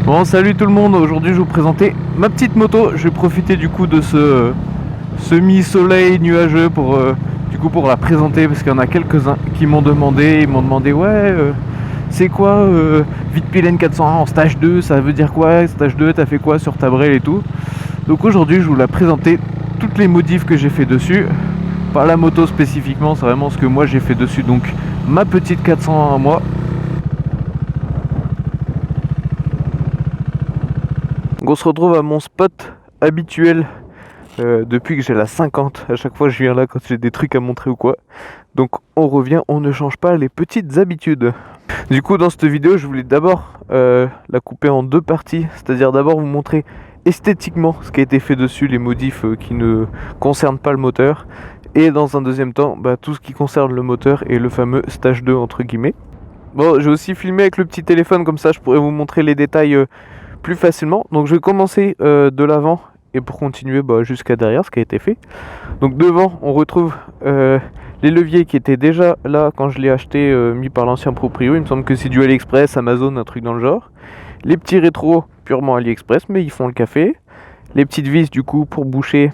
Bon, salut tout le monde, aujourd'hui je vais vous présenter ma petite moto. Je vais profiter du coup de ce semi-soleil nuageux pour la présenter, parce qu'il y en a quelques-uns qui m'ont demandé, ouais, c'est quoi Vitpilen 401 en stage 2, ça veut dire quoi stage 2, t'as fait quoi sur ta Brel et tout. Donc aujourd'hui je vais vous la présenter, toutes les modifs que j'ai fait dessus, pas la moto spécifiquement, c'est vraiment ce que moi j'ai fait dessus, donc ma petite 401 à moi. Donc on se retrouve à mon spot habituel depuis que j'ai la 50. À chaque fois je viens là quand j'ai des trucs à montrer ou quoi. Donc on revient, on ne change pas les petites habitudes. Du coup dans cette vidéo je voulais d'abord la couper en deux parties. C'est-à-dire d'abord vous montrer esthétiquement ce qui a été fait dessus, les modifs qui ne concernent pas le moteur. Et dans un deuxième temps tout ce qui concerne le moteur et le fameux stage 2 entre guillemets. Bon, j'ai aussi filmé avec le petit téléphone, comme ça je pourrais vous montrer les détails plus facilement. Donc je vais commencer de l'avant et pour continuer jusqu'à derrière ce qui a été fait. Donc devant on retrouve les leviers qui étaient déjà là quand je l'ai acheté, mis par l'ancien proprio. Il me semble que c'est du AliExpress, Amazon, un truc dans le genre. Les petits rétros purement AliExpress, mais ils font le café. Les petites vis du coup pour boucher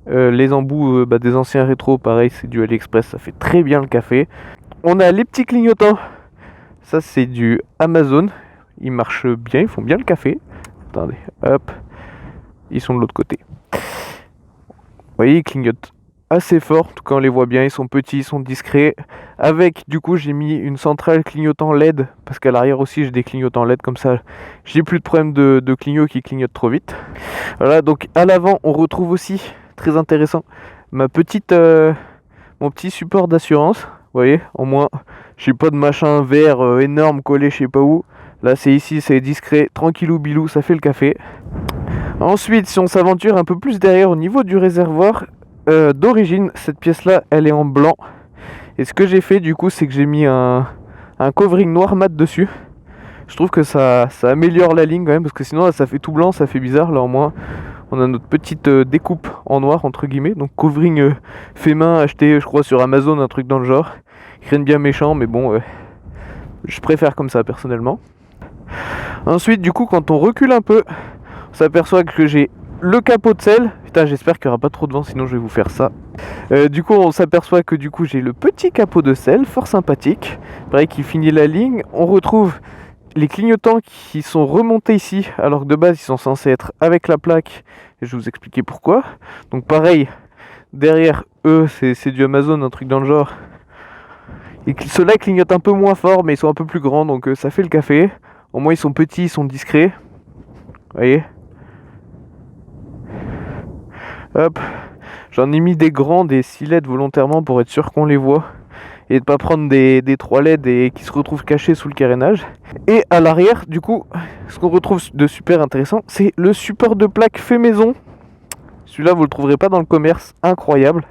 les embouts des anciens rétros, pareil c'est du AliExpress, ça fait très bien le café. On a les petits clignotants, ça c'est du Amazon. Ils marchent bien, ils font bien le café. Attendez, hop. Ils sont de l'autre côté. Vous voyez, ils clignotent assez fort. En tout cas, on les voit bien. Ils sont petits, ils sont discrets. Avec, du coup, j'ai mis une centrale clignotant LED. Parce qu'à l'arrière aussi, j'ai des clignotants LED. Comme ça, j'ai plus de problème de clignot qui clignotent trop vite. Voilà, donc à l'avant, on retrouve aussi, très intéressant, mon petit support d'assurance. Vous voyez, au moins, j'ai pas de machin vert énorme collé je sais pas où. Là c'est ici, c'est discret, tranquillou bilou, ça fait le café. Ensuite, si on s'aventure un peu plus derrière au niveau du réservoir, d'origine, cette pièce là, elle est en blanc. Et ce que j'ai fait du coup, c'est que j'ai mis un covering noir mat dessus. Je trouve que ça améliore la ligne quand même, parce que sinon là, ça fait tout blanc, ça fait bizarre. Là au moins, on a notre petite découpe en noir entre guillemets. Donc covering fait main, acheté je crois sur Amazon, un truc dans le genre. Rien de bien méchant, mais bon, je préfère comme ça personnellement. Ensuite, du coup, quand on recule un peu, on s'aperçoit que j'ai le capot de selle. Putain, j'espère qu'il n'y aura pas trop de vent, sinon je vais vous faire ça. Du coup, on s'aperçoit que du coup, j'ai le petit capot de selle, fort sympathique. Pareil, qui finit la ligne. On retrouve les clignotants qui sont remontés ici, alors que de base, ils sont censés être avec la plaque. Et je vais vous expliquer pourquoi. Donc pareil, derrière eux, c'est du Amazon, un truc dans le genre. Et ceux-là clignotent un peu moins fort, mais ils sont un peu plus grands, donc ça fait le café. Au moins ils sont petits, ils sont discrets. Vous voyez. Hop. J'en ai mis des grands, des 6 LED volontairement pour être sûr qu'on les voit. Et de pas prendre des 3 LED et qui se retrouvent cachés sous le carénage. Et à l'arrière, du coup, ce qu'on retrouve de super intéressant, c'est le support de plaque fait maison. Celui-là, vous le trouverez pas dans le commerce, incroyable.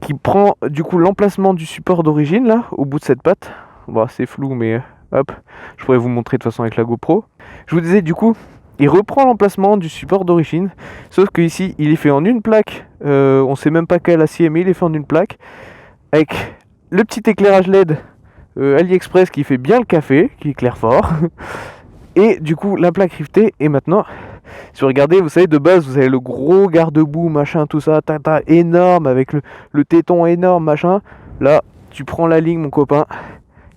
Qui prend du coup l'emplacement du support d'origine, là, au bout de cette patte. Bon, c'est flou, mais hop, je pourrais vous montrer de toute façon avec la GoPro. Je vous disais, du coup, il reprend l'emplacement du support d'origine, sauf que ici, il est fait en une plaque. On sait même pas quel acier, mais il est fait en une plaque, avec le petit éclairage LED AliExpress qui fait bien le café, qui éclaire fort. Et du coup, la plaque rivetée. Et maintenant, si vous regardez, vous savez, de base, vous avez le gros garde-boue, machin, tout ça, énorme, avec le téton énorme, machin. Là, tu prends la ligne, mon copain,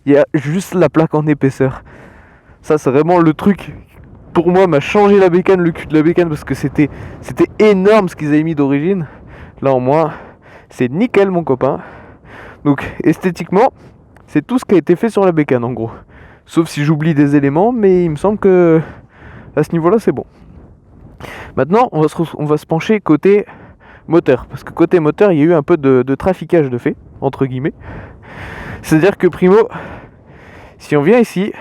il y a juste la plaque en épaisseur. Ça, c'est vraiment le truc, pour moi, m'a changé la bécane, le cul de la bécane, parce que c'était énorme ce qu'ils avaient mis d'origine. Là, au moins, c'est nickel, mon copain. Donc, esthétiquement, c'est tout ce qui a été fait sur la bécane, en gros. Sauf si j'oublie des éléments, mais il me semble que à ce niveau-là, c'est bon. Maintenant, on va se pencher côté moteur. Parce que côté moteur, il y a eu un peu de traficage de fait, entre guillemets. C'est-à-dire que primo, si on vient ici,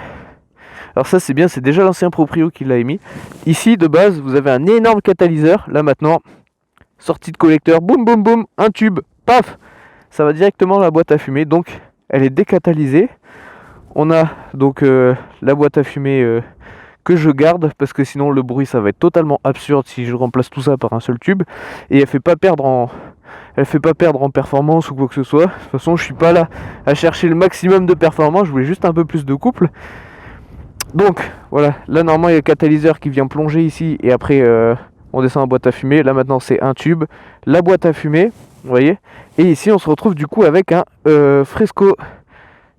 alors ça c'est bien, c'est déjà l'ancien proprio qui l'a émis. Ici, de base, vous avez un énorme catalyseur. Là maintenant, sortie de collecteur, boum boum boum, un tube, paf, ça va directement dans la boîte à fumer. Donc, elle est décatalysée. On a donc la boîte à fumer que je garde, parce que sinon le bruit ça va être totalement absurde si je remplace tout ça par un seul tube. Et elle fait pas perdre en performance ou quoi que ce soit. De toute façon, je suis pas là à chercher le maximum de performance, je voulais juste un peu plus de couple. Donc voilà, là normalement il y a le catalyseur qui vient plonger ici et après on descend la boîte à fumer. Là maintenant c'est un tube, la boîte à fumer, vous voyez. Et ici on se retrouve du coup avec un Fresco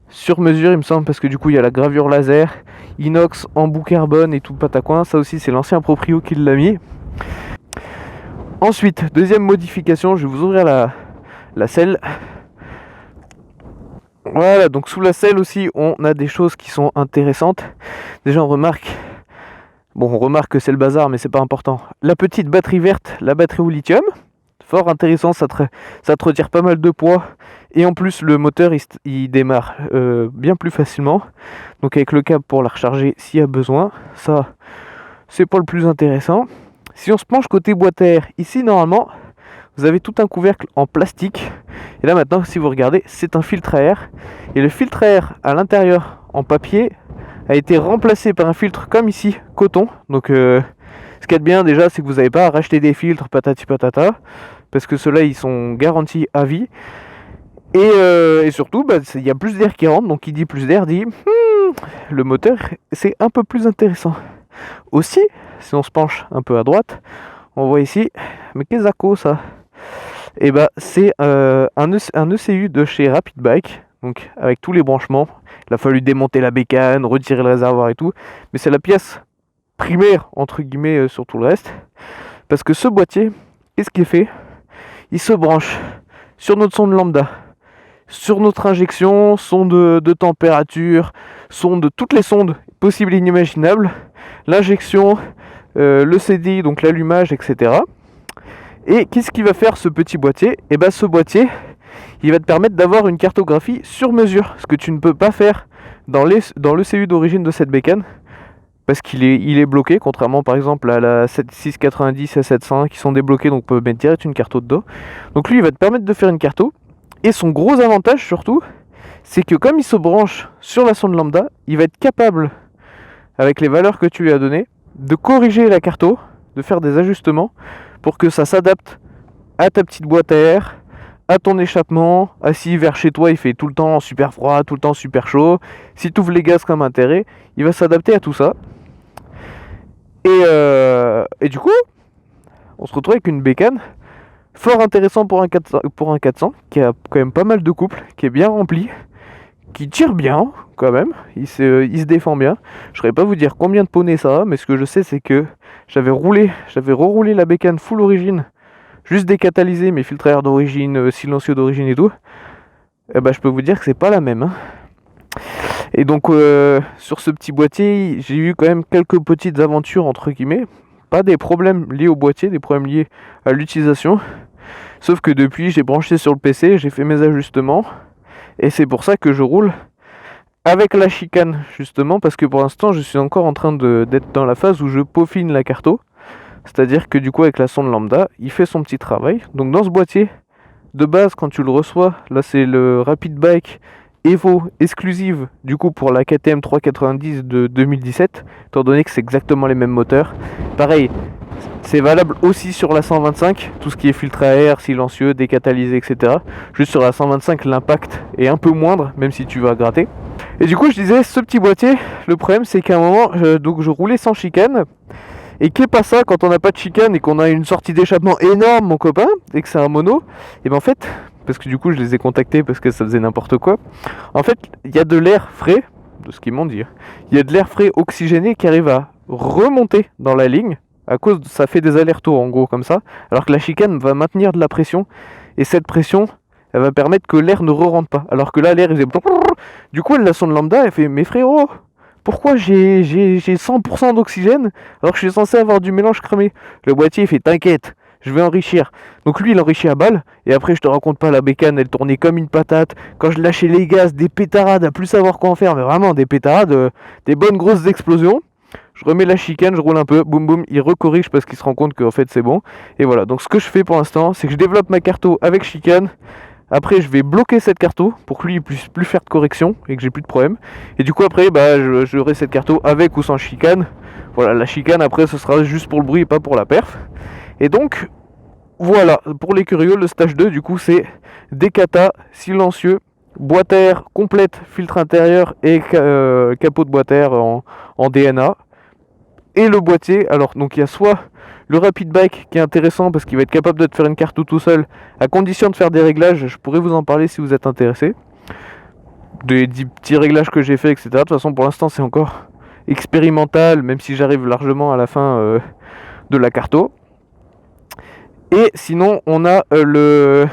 sur mesure il me semble, parce que du coup il y a la gravure laser, inox, embout carbone et tout le patacoin. Ça aussi c'est l'ancien proprio qui l'a mis. Ensuite, deuxième modification, je vais vous ouvrir la selle. Voilà, donc sous la selle aussi, on a des choses qui sont intéressantes. Déjà, on remarque que c'est le bazar, mais c'est pas important. La petite batterie verte, la batterie au lithium, fort intéressant, ça te retire pas mal de poids. Et en plus, le moteur, il démarre bien plus facilement. Donc avec le câble pour la recharger s'il y a besoin. Ça, c'est pas le plus intéressant. Si on se penche côté boîte à air, ici, normalement, vous avez tout un couvercle en plastique. Et là maintenant, si vous regardez, c'est un filtre à air. Et le filtre à air à l'intérieur en papier a été remplacé par un filtre comme ici, coton. Donc ce qu'il y a de bien déjà, c'est que vous n'avez pas à racheter des filtres patati patata, parce que ceux-là ils sont garantis à vie. Et surtout, il y a plus d'air qui rentre. Donc qui dit plus d'air dit le moteur, c'est un peu plus intéressant. Aussi, si on se penche un peu à droite, on voit ici, mais qu'est-ce que ça? Et c'est un ECU de chez Rapid Bike, donc avec tous les branchements. Il a fallu démonter la bécane, retirer le réservoir et tout, mais c'est la pièce primaire entre guillemets sur tout le reste, parce que ce boîtier, qu'est-ce qu'il fait? Il se branche sur notre sonde lambda, sur notre injection, sonde de température, sonde de toutes les sondes possibles et inimaginables, l'injection, le CDI, donc l'allumage, etc. Et qu'est-ce qu'il va faire ce petit boîtier? Et ce boîtier, il va te permettre d'avoir une cartographie sur mesure, ce que tu ne peux pas faire dans le CU d'origine de cette bécane, parce qu'il est bloqué, contrairement par exemple à la 7690 et 700 qui sont débloqués, donc on peut mettre direct une carto dedans. Donc lui, il va te permettre de faire une carto. Et son gros avantage surtout, c'est que comme il se branche sur la sonde lambda, il va être capable, avec les valeurs que tu lui as données, de corriger la carto, de faire des ajustements pour que ça s'adapte à ta petite boîte à air, à ton échappement, à si vers chez toi il fait tout le temps super froid, tout le temps super chaud, si tu ouvres les gaz comme intérêt, il va s'adapter à tout ça. Et du coup, on se retrouve avec une bécane fort intéressant pour un 400 qui a quand même pas mal de couple, qui est bien rempli, qui tire bien quand même, il se défend bien. Je ne saurais pas vous dire combien de poneys ça a, mais ce que je sais c'est que j'avais reroulé la bécane full origine, juste décatalysé mes filtres à air d'origine, silencieux d'origine et tout. Je peux vous dire que c'est pas la même. Hein. Et donc sur ce petit boîtier, j'ai eu quand même quelques petites aventures entre guillemets. Pas des problèmes liés au boîtier, des problèmes liés à l'utilisation. Sauf que depuis, j'ai branché sur le PC, j'ai fait mes ajustements. Et c'est pour ça que je roule avec la chicane, justement, parce que pour l'instant, je suis encore en train d'être dans la phase où je peaufine la carto. C'est-à-dire que du coup, avec la sonde lambda, il fait son petit travail. Donc dans ce boîtier, de base, quand tu le reçois, là c'est le Rapid Bike Evo exclusive, du coup pour la KTM 390 de 2017, étant donné que c'est exactement les mêmes moteurs. Pareil, c'est valable aussi sur la 125, tout ce qui est filtre à air, silencieux, décatalysé, etc. Juste sur la 125, l'impact est un peu moindre, même si tu vas gratter. Et du coup, je disais, ce petit boîtier, le problème c'est qu'à un moment, donc je roulais sans chicane. Et qu'est pas ça quand on n'a pas de chicane et qu'on a une sortie d'échappement énorme, mon copain, et que c'est un mono? Et en fait, parce que du coup je les ai contactés parce que ça faisait n'importe quoi. En fait, il y a de l'air frais, de ce qu'ils m'ont dit. Il y a de l'air frais oxygéné qui arrive à remonter dans la ligne. À cause ça fait des allers-retours en gros comme ça. Alors que la chicane va maintenir de la pression. Et cette pression, elle va permettre que l'air ne re-rentre pas. Alors que là, l'air, il faisait... Du coup, la sonde lambda, elle fait, mais frérot, pourquoi j'ai 100% d'oxygène alors que je suis censé avoir du mélange cramé? Le boîtier il fait t'inquiète, je vais enrichir. Donc lui il enrichit à balle et après je te raconte pas, la bécane elle tournait comme une patate. Quand je lâchais les gaz, des pétarades à plus savoir quoi en faire, mais vraiment des pétarades, des bonnes grosses explosions. Je remets la chicane, je roule un peu, boum boum, il recorrige parce qu'il se rend compte qu'en fait c'est bon. Et voilà, donc ce que je fais pour l'instant c'est que je développe ma carto avec chicane. Après je vais bloquer cette carto pour que lui il puisse plus faire de correction et que j'ai plus de problème. Et du coup après j'aurai cette carto avec ou sans chicane. Voilà, la chicane après ce sera juste pour le bruit et pas pour la perf. Et donc voilà, pour les curieux, le stage 2 du coup c'est décata, silencieux, boîte à air complète, filtre intérieur et capot de boîte à air en DNA. Et le boîtier, alors donc il y a soit le Rapid Bike qui est intéressant parce qu'il va être capable de te faire une carte tout seul, à condition de faire des réglages, je pourrais vous en parler si vous êtes intéressé. Des petits réglages que j'ai fait, etc. De toute façon pour l'instant c'est encore expérimental, même si j'arrive largement à la fin de la carto. Et sinon on a le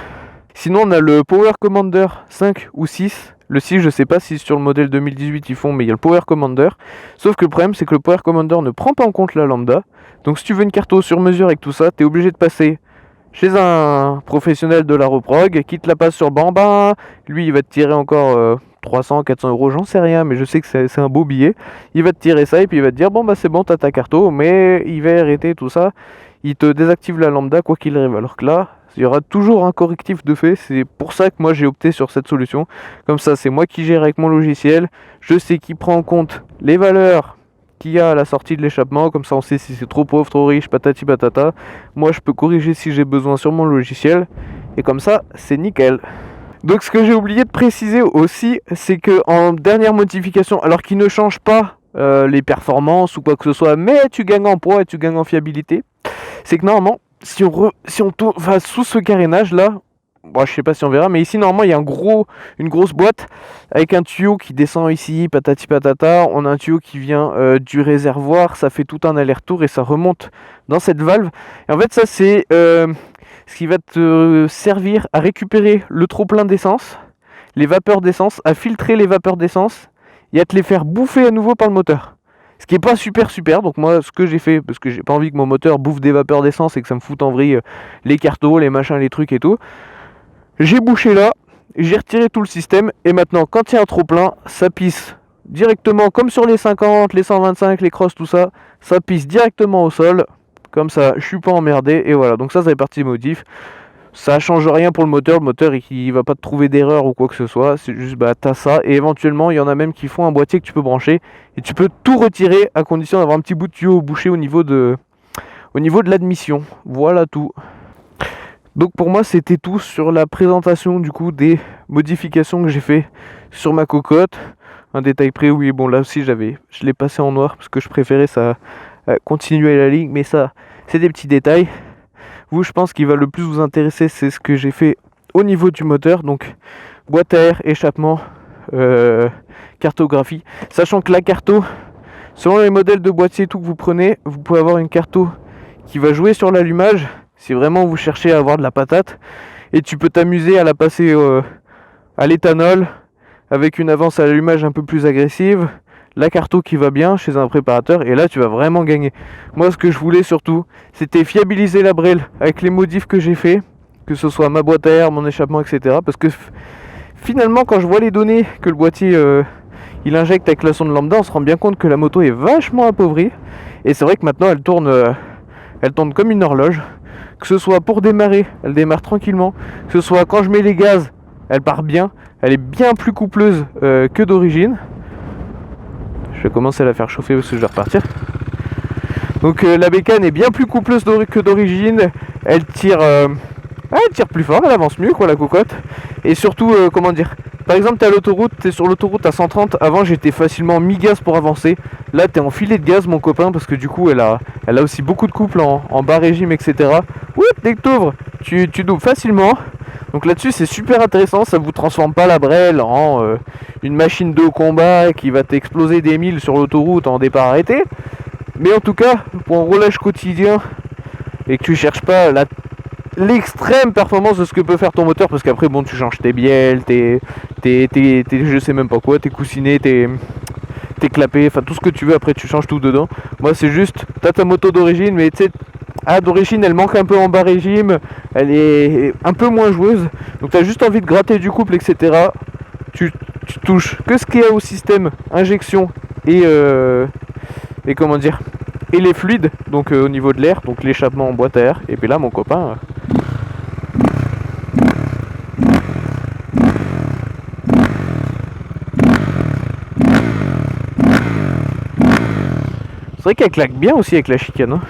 Power Commander 5 ou 6. Le 6, je sais pas si sur le modèle 2018 ils font, mais il y a le Power Commander. Sauf que le problème, c'est que le Power Commander ne prend pas en compte la lambda. Donc si tu veux une carto sur mesure avec tout ça, tu es obligé de passer chez un professionnel de la reprog qui te la passe sur Bamba. Lui, il va te tirer encore 300, 400 euros, j'en sais rien, mais je sais que c'est un beau billet. Il va te tirer ça et puis il va te dire bon bah c'est bon, t'as ta carto, mais il va arrêter tout ça. Il te désactive la lambda quoi qu'il arrive. Alors que là, il y aura toujours un correctif de fait. C'est pour ça que moi j'ai opté sur cette solution. Comme ça, c'est moi qui gère avec mon logiciel. Je sais qui prend en compte les valeurs qu'il y a à la sortie de l'échappement. Comme ça, on sait si c'est trop pauvre, trop riche, patati patata. Moi, je peux corriger si j'ai besoin sur mon logiciel. Et comme ça, c'est nickel. Donc, ce que j'ai oublié de préciser aussi, c'est que en dernière modification, alors qu'il ne change pas les performances ou quoi que ce soit, mais tu gagnes en poids et tu gagnes en fiabilité, c'est que normalement, si on tourne sous ce carénage là, bon, je sais pas si on verra, mais ici normalement il y a une grosse boîte avec un tuyau qui descend ici, patati patata. On a un tuyau qui vient du réservoir, ça fait tout un aller-retour et ça remonte dans cette valve. Et en fait ça c'est ce qui va te servir à récupérer le trop plein d'essence, les vapeurs d'essence, à filtrer les vapeurs d'essence et à te les faire bouffer à nouveau par le moteur. Ce qui est pas super, donc moi ce que j'ai fait, parce que j'ai pas envie que mon moteur bouffe des vapeurs d'essence et que ça me foute en vrille les cartos, les machins, les trucs et tout, j'ai bouché là, j'ai retiré tout le système et maintenant quand il y a un trop plein, ça pisse directement comme sur les 50, les 125, les crosses, tout ça, ça pisse directement au sol, comme ça je suis pas emmerdé et voilà, donc ça fait partie des motifs. Ça change rien pour le moteur il va pas te trouver d'erreur ou quoi que ce soit, c'est juste bah t'as ça et éventuellement il y en a même qui font un boîtier que tu peux brancher et tu peux tout retirer à condition d'avoir un petit bout de tuyau bouché au niveau de l'admission. Voilà tout. Donc pour moi c'était tout sur la présentation du coup des modifications que j'ai fait sur ma cocotte. Un détail près, oui bon là aussi je l'ai passé en noir parce que je préférais ça continuer la ligne, mais ça c'est des petits détails. Vous, je pense qu'il va le plus vous intéresser, c'est ce que j'ai fait au niveau du moteur, donc boîte à air, échappement, cartographie. Sachant que la carto, selon les modèles de boîtier et tout que vous prenez, vous pouvez avoir une carto qui va jouer sur l'allumage, si vraiment vous cherchez à avoir de la patate, et tu peux t'amuser à la passer à l'éthanol, avec une avance à l'allumage un peu plus agressive, la carto qui va bien chez un préparateur et là tu vas vraiment gagner. Moi ce que je voulais surtout c'était fiabiliser la Brel avec les modifs que j'ai fait, que ce soit ma boîte à air, mon échappement, etc. Parce que finalement quand je vois les données que le boîtier il injecte avec la sonde lambda, on se rend bien compte que la moto est vachement appauvrie et c'est vrai que maintenant elle tourne comme une horloge. Que ce soit pour démarrer, elle démarre tranquillement, que ce soit quand je mets les gaz, elle part bien, elle est bien plus coupleuse que d'origine. Je vais commencer à la faire chauffer parce que je vais repartir. Donc la bécane est bien plus coupleuse que d'origine. Elle tire plus fort, elle avance mieux quoi la cocotte. Et surtout, par exemple t'es sur l'autoroute à 130. Avant j'étais facilement mi-gaz pour avancer. Là t'es en filet de gaz mon copain parce que du coup elle a aussi beaucoup de couple en bas régime, etc. Ouh, dès que t'ouvres, tu doubles facilement. Donc là-dessus c'est super intéressant, ça vous transforme pas la Brel en une machine de combat qui va t'exploser des milles sur l'autoroute en départ arrêté. Mais en tout cas, pour un roulage quotidien et que tu cherches pas l'extrême performance de ce que peut faire ton moteur, parce qu'après bon tu changes tes bielles, je sais même pas quoi, tes coussinets, tes clapets, enfin tout ce que tu veux, après tu changes tout dedans. Moi c'est juste, t'as ta moto d'origine mais tu sais, d'origine elle manque un peu en bas régime, elle est un peu moins joueuse, donc t'as juste envie de gratter du couple, etc. Tu touches que ce qu'il y a au système injection et les fluides, donc au niveau de l'air, donc l'échappement en boîte à air. Et puis là mon copain c'est vrai qu'elle claque bien aussi avec la chicane hein.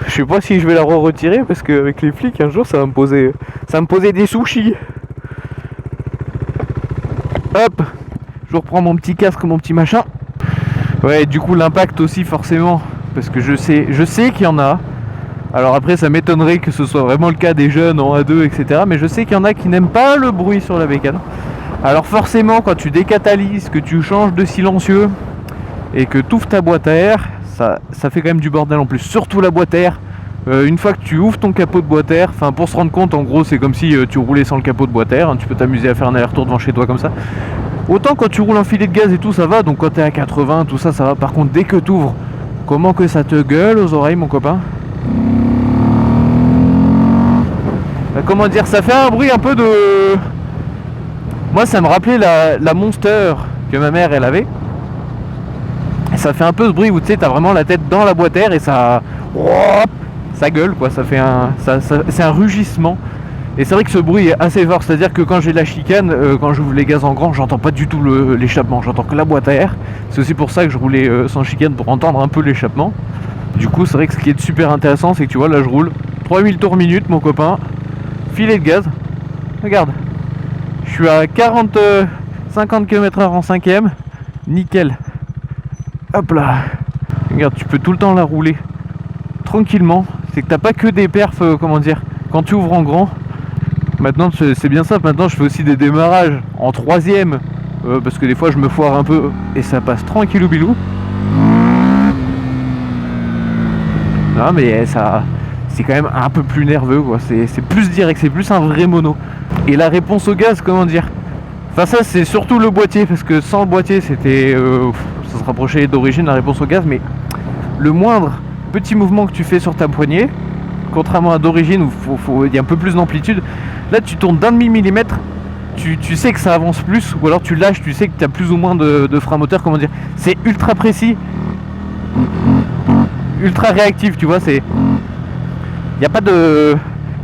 Je sais pas si je vais la retirer parce qu'avec les flics un jour ça va me poser des sushis. Hop, je reprends mon petit casque, mon petit machin. Ouais, du coup l'impact aussi forcément, parce que je sais qu'il y en a. Alors après ça m'étonnerait que ce soit vraiment le cas des jeunes en A2 etc. Mais je sais qu'il y en a qui n'aiment pas le bruit sur la bécane. Alors forcément quand tu décatalyses, que tu changes de silencieux et que tu ouvres ta boîte à air, ça fait quand même du bordel en plus. Surtout la boîte à air. Une fois que tu ouvres ton capot de boîte à air, enfin pour se rendre compte en gros c'est comme si tu roulais sans le capot de boîte à air, hein, tu peux t'amuser à faire un aller-retour devant chez toi comme ça. Autant quand tu roules en filet de gaz et tout ça va, donc quand t'es à 80 tout ça ça va. Par contre dès que tu ouvres, comment que ça te gueule aux oreilles mon copain. Comment dire, ça fait un bruit un peu de... Moi ça me rappelait la Monster que ma mère elle avait. Et ça fait un peu ce bruit où tu sais t'as vraiment la tête dans la boîte à air et ça gueule quoi, ça fait c'est un rugissement. Et c'est vrai que ce bruit est assez fort, c'est-à-dire que quand j'ai la chicane, quand j'ouvre les gaz en grand, j'entends pas du tout l'échappement, j'entends que la boîte à air. C'est aussi pour ça que je roulais sans chicane, pour entendre un peu l'échappement. Du coup c'est vrai que ce qui est super intéressant c'est que tu vois là je roule 3000 tours minute mon copain, filet de gaz, regarde, je suis à 50 km/h en 5ème, nickel. Hop là, regarde, tu peux tout le temps la rouler tranquillement. C'est que t'as pas que des perfs, comment dire, quand tu ouvres en grand. Maintenant c'est bien ça, maintenant je fais aussi des démarrages en 3ème, parce que des fois je me foire un peu et ça passe tranquillou bilou. Non mais ça, c'est quand même un peu plus nerveux quoi, c'est plus direct, c'est plus un vrai mono. Et la réponse au gaz, comment dire, enfin ça c'est surtout le boîtier, parce que sans le boîtier c'était, ça se rapprochait d'origine la réponse au gaz, mais le moindre petit mouvement que tu fais sur ta poignée, contrairement à d'origine où il y a un peu plus d'amplitude, là tu tournes d'un demi-millimètre, tu sais que ça avance plus, ou alors tu lâches, tu sais que tu as plus ou moins de frein moteur, comment dire, c'est ultra précis, ultra réactif, tu vois, c'est... Il n'y a pas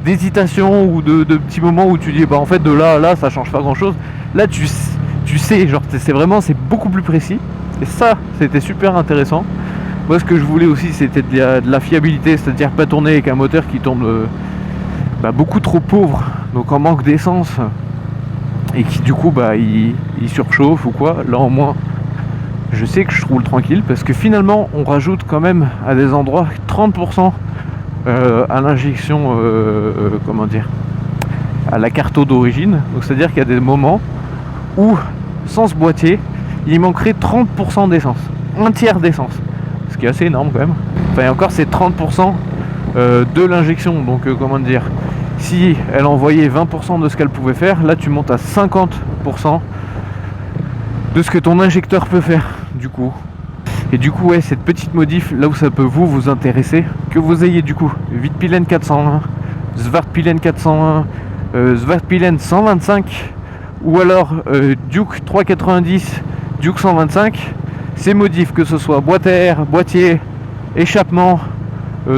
d'hésitation ou de petits moments où tu dis bah en fait de là à là ça change pas grand chose. Là tu sais, genre c'est beaucoup plus précis, et ça c'était super intéressant. Moi ce que je voulais aussi c'était de la fiabilité, c'est-à-dire pas tourner avec un moteur qui tourne beaucoup trop pauvre, donc en manque d'essence, et qui du coup il surchauffe ou quoi. Là au moins je sais que je roule tranquille, parce que finalement on rajoute quand même à des endroits 30% à l'injection, comment dire, à la carto d'origine. Donc c'est à dire qu'il y a des moments où sans ce boîtier il manquerait 30% d'essence, un tiers d'essence, ce qui est assez énorme quand même. Enfin et encore c'est 30% de l'injection, donc comment dire, si elle envoyait 20% de ce qu'elle pouvait faire, là tu montes à 50% de ce que ton injecteur peut faire du coup. Et du coup ouais, cette petite modif là où ça peut vous intéresser, que vous ayez du coup Vitpilen 401, Svartpilen 401, Svartpilen 125 ou alors Duke 390, Duke 125, ces modifs, que ce soit boîte à air, boîtier, échappement,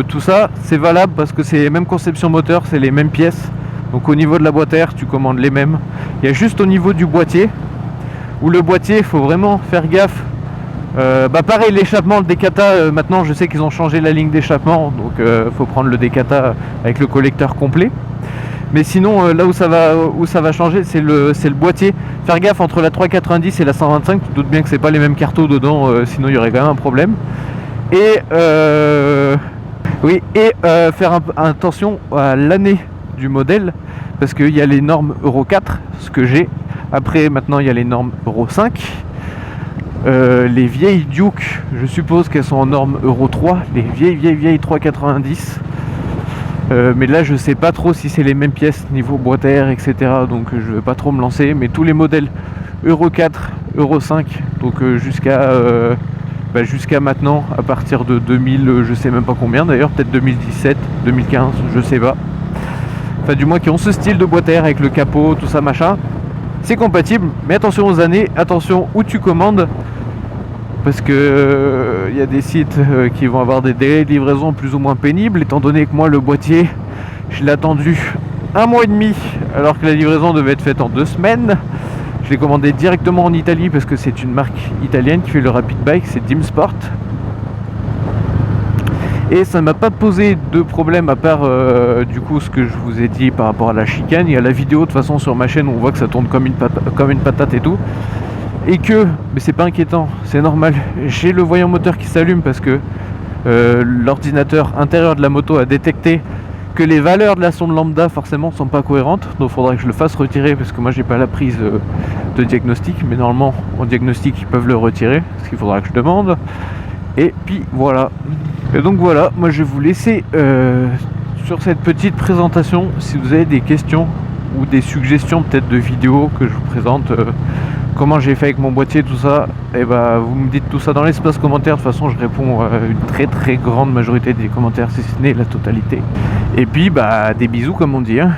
tout ça c'est valable parce que c'est les mêmes conceptions moteur, c'est les mêmes pièces. Donc au niveau de la boîte à air tu commandes les mêmes. Il y a juste au niveau du boîtier où le boîtier il faut vraiment faire gaffe. Pareil l'échappement, le Decata, maintenant je sais qu'ils ont changé la ligne d'échappement, donc faut prendre le Decata avec le collecteur complet. Mais sinon là où ça va changer c'est le boîtier. Faire gaffe entre la 390 et la 125, tu te doutes bien que c'est pas les mêmes cartos dedans, sinon il y aurait quand même un problème. Et faire attention à l'année du modèle, parce qu'il y a les normes Euro 4, ce que j'ai. Après maintenant il y a les normes Euro 5. Les vieilles Duke, je suppose qu'elles sont en norme Euro 3, les vieilles 390. Mais là je sais pas trop si c'est les mêmes pièces niveau boîte à air etc, donc je vais pas trop me lancer. Mais tous les modèles Euro 4, Euro 5, donc jusqu'à maintenant, à partir de 2000, je sais même pas combien d'ailleurs, peut-être 2017, 2015, je sais pas, enfin du moins qui ont ce style de boîte à air avec le capot, tout ça machin, c'est compatible. Mais attention aux années, attention où tu commandes, parce que y a des sites qui vont avoir des délais de livraison plus ou moins pénibles, étant donné que moi le boîtier je l'ai attendu 1 mois et demi alors que la livraison devait être faite en 2 semaines. Je l'ai commandé directement en Italie parce que c'est une marque italienne qui fait le rapid bike, c'est Dimsport. Et ça m'a pas posé de problème à part du coup ce que je vous ai dit par rapport à la chicane. Il y a la vidéo de toute façon sur ma chaîne où on voit que ça tourne comme une patate et tout. Et que, mais c'est pas inquiétant, c'est normal, j'ai le voyant moteur qui s'allume parce que l'ordinateur intérieur de la moto a détecté que les valeurs de la sonde lambda forcément sont pas cohérentes, donc il faudra que je le fasse retirer parce que moi j'ai pas la prise de diagnostic, mais normalement en diagnostic ils peuvent le retirer, ce qu'il faudra que je demande. Et puis voilà. Et donc voilà, moi je vais vous laisser sur cette petite présentation. Si vous avez des questions ou des suggestions peut-être de vidéos que je vous présente, comment j'ai fait avec mon boîtier, tout ça, et bah vous me dites tout ça dans l'espace commentaire. De toute façon je réponds à une très grande majorité des commentaires, si ce n'est la totalité. Et puis bah des bisous comme on dit, hein.